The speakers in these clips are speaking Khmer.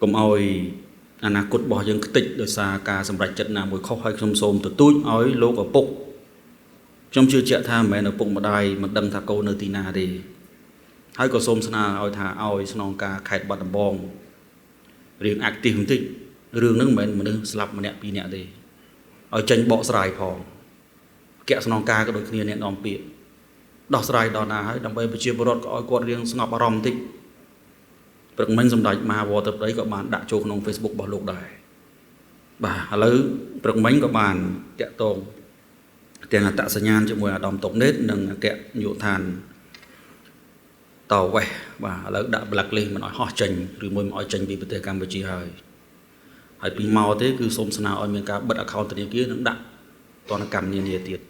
កុំឲ្យអនាគតរបស់យើងខ្ទេចដោយសារការសម្រេចចិត្តណាមួយខុសហើយខ្ញុំសូមទទូចឲ្យលោកឪពុកខ្ញុំជឿជាក់ថាមិនមែនឪពុកម្ដាយមិនដឹងថាកូននៅទីណាទេហើយក៏សូមស្នើឲ្យថាឲ្យស្នងការខេត្តបាត់ដំបងរៀង active បន្តិចរឿងហ្នឹងមិនមែនមនុស្សស្លាប់ម្នាក់ពីរនាក់ទេឲ្យចេញបកស្រាយផងគណៈស្នងការក៏ដូចគ្នាអ្នកនាំពាក្យដោះស្រាយដល់ណាហើយដើម្បីប្រជាពលរដ្ឋក៏ឲ្យគាត់រៀងស្ងប់អារម្មណ៍បន្តិចព្រឹកមិញសម្ដេចមហាវត្តប្តីក៏បានដាក់ចូលក្នុង Facebook របស់លោកដែរបាទឥឡូវព្រឹកមិញក៏បានតាក់ទងទាំងអត្តសញ្ញាណជាមួយអាដាមតុកណេតនិងអគ្គនាយកដ្ឋានតវ៉េសបាទឥឡូវដាក់ blacklist មិនឲ្យហោះចេញឬមួយមិនឲ្យចេញពីប្រទេសកម្ពុជាហើយពីមកទេគឺសូមស្នើឲ្យមានការបិទ account ធនាគារនិងដាក់ទណ្ឌកម្មនានាទៀត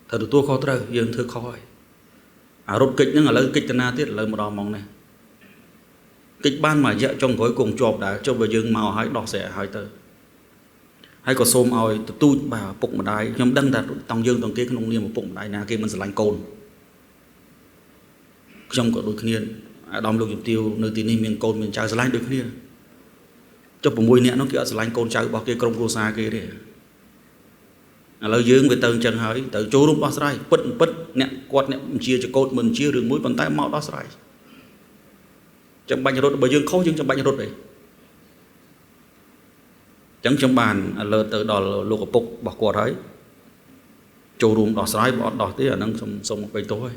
ត្រូវទទួលខុសត្រូវយើងធ្វើខុសហើយអារត់កិច្ចហ្នឹងឥឡូវកិច្ចតាណាទៀតឥឡូវមកដល់ម៉ោងនេះកិច្ចបានមួយរយៈចុងក្រោយគង់ជាប់ដែរចុះបើយើងមកឲ្យដោះស្រាយឲ្យទៅហើយក៏សូមឲ្យទទូចបាទឪពុកម្ដាយខ្ញុំដឹងថាតង់យើងតង់គេក្នុងនាមឪពុកម្ដាយណាគេមិនស្រឡាញ់កូនខ្ញុំក៏ដូចគ្នាអាដាមលោកជំទាវនៅទីនេះមានកូនមានចៅស្រឡាញ់ដូចគ្នាចុះ6នាក់នោះគេអត់ស្រឡាញ់កូនចៅរបស់គេក្រុមគ្រួសារគេទេឥឡូវយើងវាទៅអញ្ចឹងហើយទៅចូលរួមដោះស្រាយពិតអ្នកគាត់អ្នកបញ្ជាចកោតមិនបញ្ជារឿងមួយប៉ុន្តែមកដោះស្រាយចាំបាច់រត់បើយើងខុសយើងចាំបាច់រត់ទេអញ្ចឹងខ្ញុំបានលើទៅដល់លោកឪពុករបស់គាត់ហើយចូលរួមដោះស្រាយបើអត់ដោះទេអាហ្នឹងខ្ញុំសូមអបិទទោសហើយ